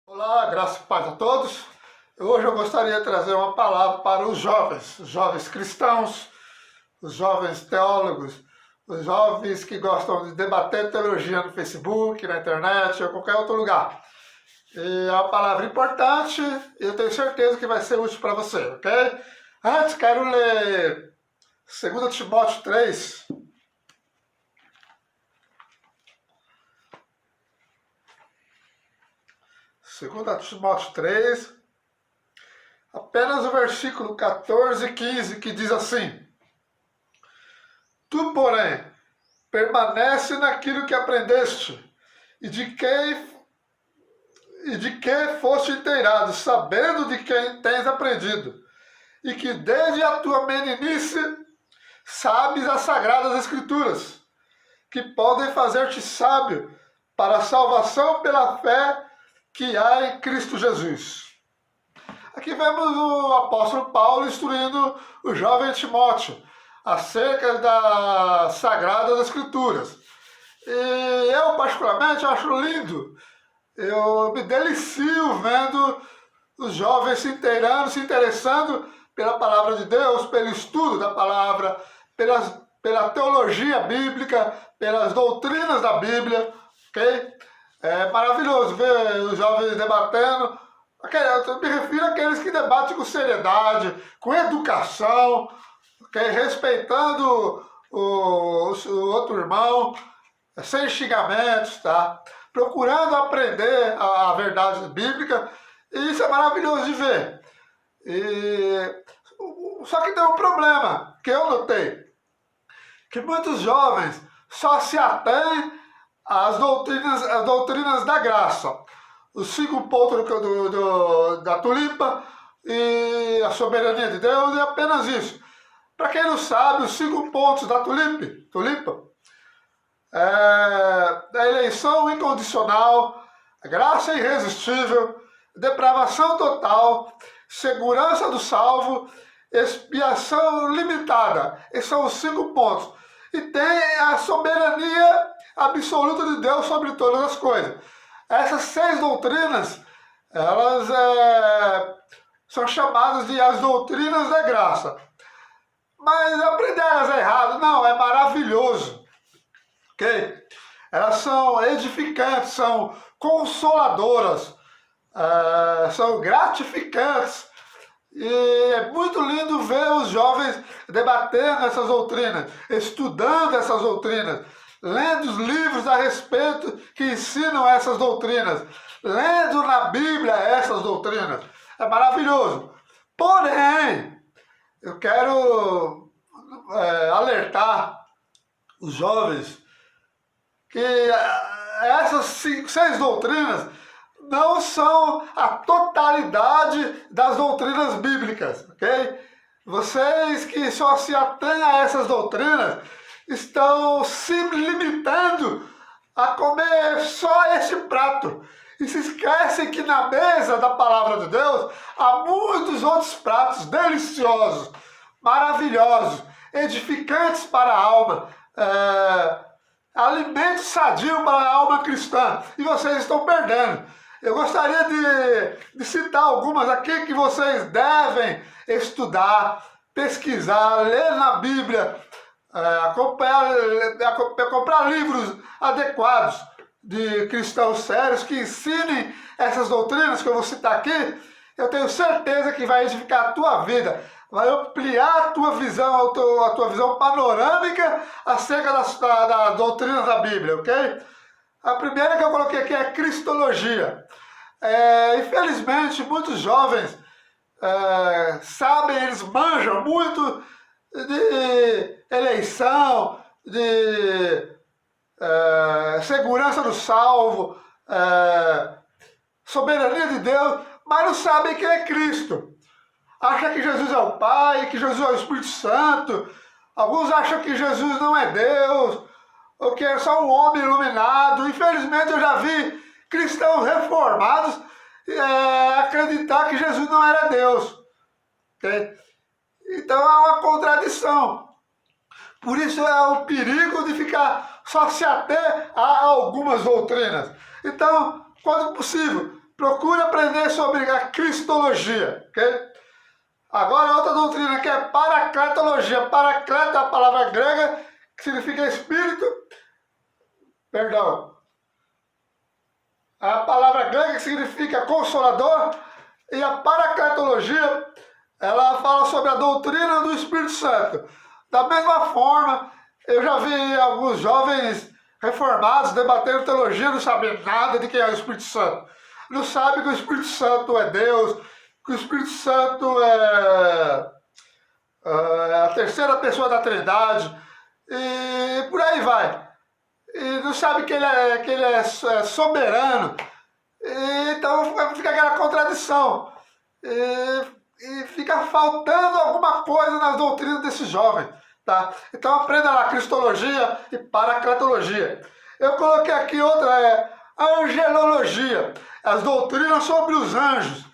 Olá, graças e paz a todos. Hoje eu gostaria de trazer uma palavra para os jovens cristãos, os jovens teólogos, os jovens que gostam de debater teologia no Facebook, na internet ou qualquer outro lugar. E é uma palavra importante e eu tenho certeza que vai ser útil para você, ok? Antes, quero ler 2 Timóteo 3. Segunda Timóteo 3, apenas o versículo 14 e 15, que diz assim: Tu, porém, permanece naquilo que aprendeste, e de que foste inteirado, sabendo de quem tens aprendido, e que desde a tua meninice sabes as sagradas escrituras, que podem fazer-te sábio para a salvação pela fé que há em Cristo Jesus. Aqui vemos o apóstolo Paulo instruindo o jovem Timóteo acerca das Sagradas Escrituras. E eu, particularmente, acho lindo. Eu me delicio vendo os jovens se inteirando, se interessando pela palavra de Deus, pelo estudo da palavra, pela teologia bíblica, pelas doutrinas da Bíblia, ok? É maravilhoso ver os jovens debatendo. Eu me refiro àqueles que debatem com seriedade, com educação, okay? Respeitando o outro irmão, sem xingamentos, tá? Procurando aprender a verdade bíblica, e isso é maravilhoso de ver. Só que tem um problema que eu notei, que muitos jovens só se atêm às doutrinas da graça. Os 5 pontos da tulipa e a soberania de Deus, e apenas isso. Para quem não sabe, os 5 pontos da tulipa é a eleição incondicional, a graça irresistível, depravação total, segurança do salvo, expiação limitada. Esses são os 5 pontos. E tem a soberania absoluta de Deus sobre todas as coisas. Essas 6 doutrinas, elas são chamadas de as doutrinas da graça. Mas aprender elas é errado? Não, é maravilhoso. Ok? Elas são edificantes, são consoladoras, são gratificantes. E é muito lindo ver os jovens debatendo essas doutrinas, estudando essas doutrinas, lendo os livros a respeito que ensinam essas doutrinas, lendo na Bíblia essas doutrinas. É maravilhoso. Porém, eu quero alertar os jovens que essas 6 doutrinas não são a totalidade das doutrinas bíblicas, ok? Vocês que só se atêm a essas doutrinas estão se limitando a comer só este prato. E se esquecem que na mesa da palavra de Deus há muitos outros pratos deliciosos, maravilhosos, edificantes para a alma, alimento sadio para a alma cristã. E vocês estão perdendo. Eu gostaria de citar algumas aqui que vocês devem estudar, pesquisar, ler na Bíblia, comprar livros adequados de cristãos sérios que ensinem essas doutrinas que eu vou citar aqui. Eu tenho certeza que vai edificar a tua vida, vai ampliar a tua visão, a tua visão panorâmica acerca das doutrinas da Bíblia, ok? A primeira que eu coloquei aqui é Cristologia. Infelizmente, muitos jovens sabem, eles manjam muito de eleição, de segurança do salvo, soberania de Deus, mas não sabem quem é Cristo. Acham que Jesus é o Pai, que Jesus é o Espírito Santo. Alguns acham que Jesus não é Deus, ou que é só um homem iluminado. Infelizmente eu já vi cristãos reformados acreditar que Jesus não era Deus. Okay? Então é uma contradição. Por isso é o perigo de ficar só se ater a algumas doutrinas. Então, quando possível, procure aprender sobre a cristologia, ok? Agora, outra doutrina que é paracletologia. Paracleto é a palavra grega que significa espírito. Perdão. A palavra grega que significa consolador. E a paracletologia, ela fala sobre a doutrina do Espírito Santo. Da mesma forma, eu já vi alguns jovens reformados debatendo teologia, não sabem nada de quem é o Espírito Santo. Não sabem que o Espírito Santo é Deus, que o Espírito Santo é a terceira pessoa da Trindade, e por aí vai. E não sabe que ele é soberano. Então fica aquela contradição. E fica faltando alguma coisa nas doutrinas desses jovens. Tá? Então aprenda lá cristologia e paracletologia. Eu coloquei aqui outra, angelologia. As doutrinas sobre os anjos.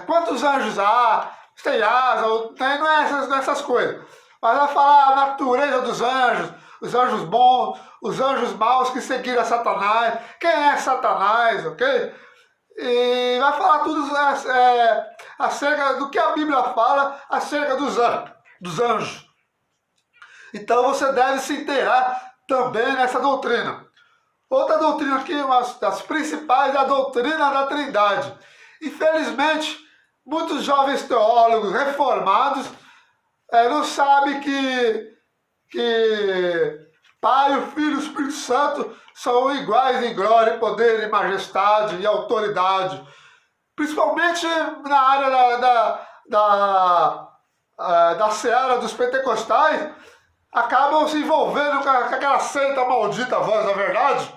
Quantos anjos há? Tem asa? Não é essas coisas. Mas vai falar a natureza dos anjos, os anjos bons, os anjos maus que seguiram a Satanás. Quem é Satanás, ok? E vai falar tudo acerca do que a Bíblia fala acerca dos anjos. Então você deve se inteirar também nessa doutrina. Outra doutrina aqui, uma das principais, é a doutrina da Trindade. Infelizmente, muitos jovens teólogos reformados não sabem que Pai, o Filho e o Espírito Santo são iguais em glória, poder, e majestade e autoridade. Principalmente na área da seara dos pentecostais, acabam se envolvendo com aquela seita maldita Voz da Verdade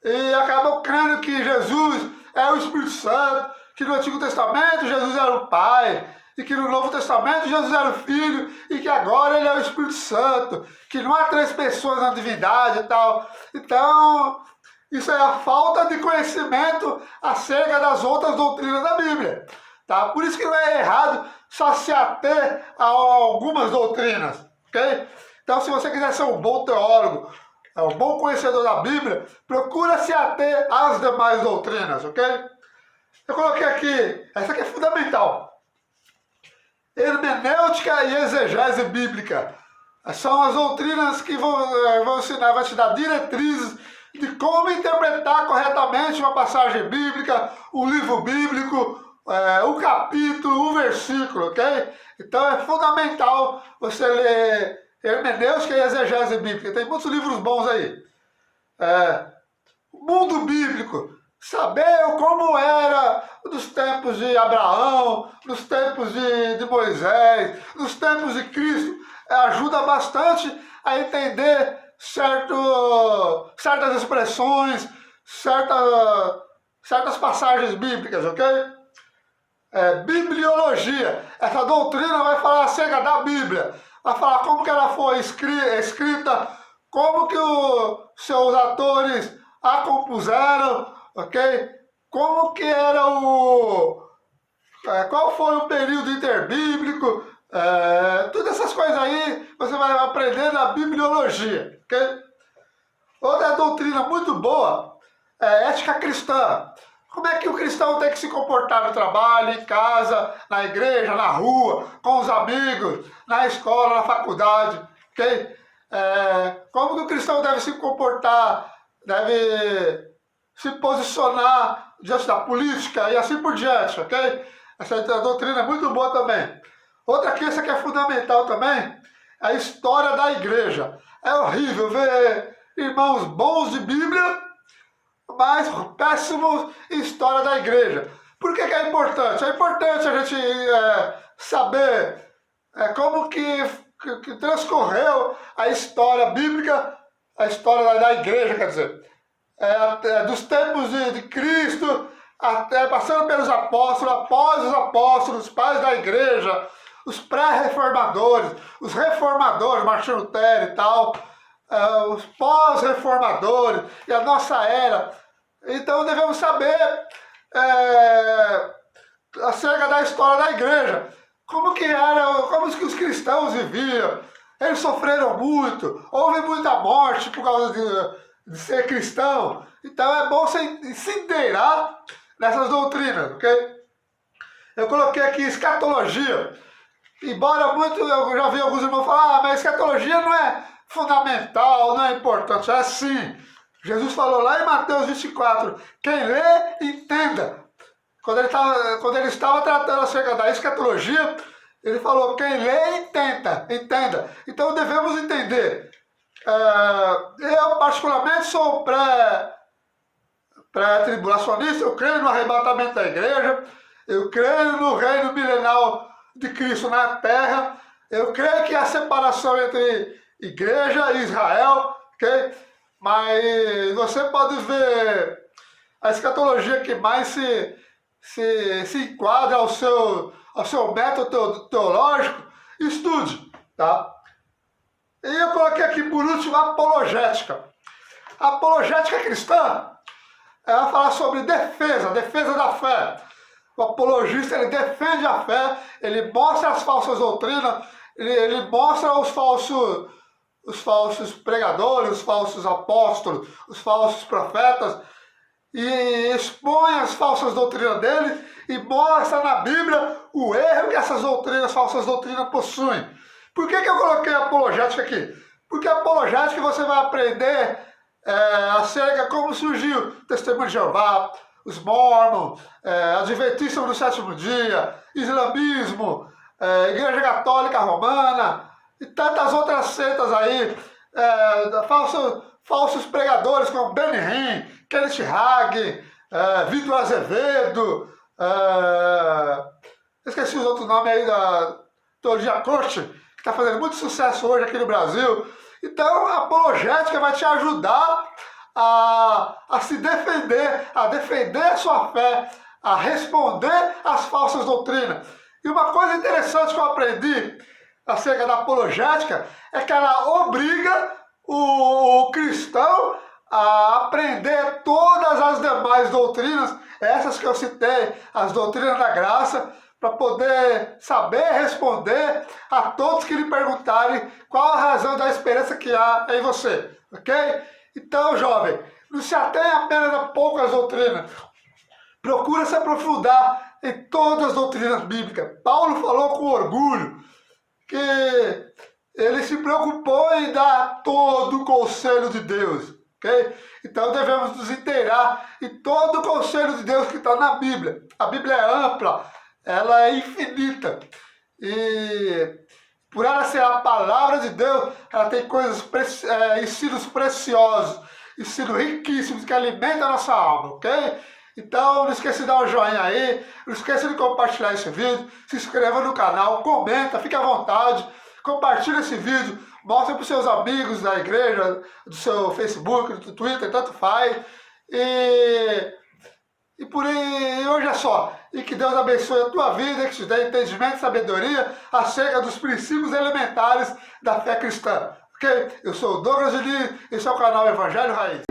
e acabam crendo que Jesus é o Espírito Santo, que no Antigo Testamento Jesus era o Pai, e que no Novo Testamento Jesus era o Filho, e que agora ele é o Espírito Santo, que não há três pessoas na divindade e tal. Então, isso é a falta de conhecimento acerca das outras doutrinas da Bíblia. Tá? Por isso que não é errado só se ater a algumas doutrinas, ok? Então, se você quiser ser um bom teólogo, um bom conhecedor da Bíblia, procura se ater às demais doutrinas, ok? Eu coloquei aqui, essa aqui é fundamental. Hermenêutica e exegese bíblica. São as doutrinas que vão ensinar, vai te dar diretrizes de como interpretar corretamente uma passagem bíblica, um livro bíblico, um capítulo, um versículo, ok? Então é fundamental você ler hermenêutica e exegese bíblica. Tem muitos livros bons aí. Mundo bíblico. Saber como era nos tempos de Abraão, nos tempos de Moisés, nos tempos de Cristo, ajuda bastante a entender certas expressões, certas passagens bíblicas, ok? Bibliologia. Essa doutrina vai falar acerca da Bíblia, vai falar como que ela foi escrita, como que os seus atores a compuseram, ok? Como que era qual foi o período interbíblico, todas essas coisas aí você vai aprender na bibliologia, ok? Outra doutrina muito boa é ética cristã. Como é que o cristão tem que se comportar no trabalho, em casa, na igreja, na rua, com os amigos, na escola, na faculdade, ok? Como que o cristão deve se comportar, deve se posicionar diante da política e assim por diante, ok? Essa doutrina é muito boa também. Outra que essa que é fundamental também é a história da igreja. É horrível ver irmãos bons de Bíblia, mas péssimos em história da igreja. Por que é importante? É importante a gente saber como que transcorreu a história bíblica, a história da igreja, quer dizer, dos tempos de Cristo, até passando pelos apóstolos, após os apóstolos, os pais da igreja, os pré-reformadores, os reformadores, Martinho Lutero e tal, os pós-reformadores e a nossa era. Então devemos saber acerca da história da igreja, como que os cristãos viviam, Eles sofreram muito, houve muita morte por causa de ser cristão. Então é bom você se inteirar nessas doutrinas, ok? Eu coloquei aqui escatologia. Embora muito, eu já vi alguns irmãos falar, mas escatologia não é fundamental, não é importante. É sim. Jesus falou lá em Mateus 24, quem lê, entenda. Quando ele estava tratando acerca da escatologia, ele falou, quem lê, entenda. Então devemos entender. Eu particularmente sou pré-tribulacionista, eu creio no arrebatamento da igreja, eu creio no reino milenal de Cristo na terra, eu creio que há separação entre igreja e Israel, ok? Mas você pode ver a escatologia que mais se enquadra ao seu método teológico, estude, tá? E eu coloquei aqui por último a apologética. A apologética cristã, ela fala sobre defesa da fé. O apologista, ele defende a fé, ele mostra as falsas doutrinas, ele mostra os falsos pregadores, os falsos apóstolos, os falsos profetas, e expõe as falsas doutrinas deles e mostra na Bíblia o erro que essas falsas doutrinas possuem. Por que eu coloquei a apologética aqui? Porque a apologética você vai aprender acerca de como surgiu o Testemunho de Jeová, os Mormons, Adventistas do Sétimo Dia, Islamismo, Igreja Católica Romana e tantas outras seitas aí, falsos pregadores como Benny Hinn, Kenneth Hagin, Vitor Azevedo, esqueci os outros nomes aí da teologia coach, que está fazendo muito sucesso hoje aqui no Brasil. Então a apologética vai te ajudar a se defender, a defender a sua fé, a responder às falsas doutrinas. E uma coisa interessante que eu aprendi acerca da apologética é que ela obriga o cristão a aprender todas as demais doutrinas, essas que eu citei, as doutrinas da graça, para poder saber responder a todos que lhe perguntarem qual a razão da esperança que há em você, ok? Então, jovem, não se atenha apenas a poucas doutrinas. Procura se aprofundar em todas as doutrinas bíblicas. Paulo falou com orgulho que ele se preocupou em dar todo o conselho de Deus, ok? Então devemos nos inteirar em todo o conselho de Deus que está na Bíblia. A Bíblia é ampla, ela é infinita. E por ela ser a palavra de Deus, ela tem ensinos preciosos, ensinos riquíssimos que alimentam a nossa alma, ok? Então não esqueça de dar um joinha aí, não esqueça de compartilhar esse vídeo, se inscreva no canal, comenta, fique à vontade, compartilhe esse vídeo, mostre para os seus amigos da igreja, do seu Facebook, do Twitter, tanto faz. E por aí, hoje é só. E que Deus abençoe a tua vida, que te dê entendimento e sabedoria acerca dos princípios elementares da fé cristã. Ok? Eu sou o Douglas Diniz, esse é o canal Evangelho Raiz.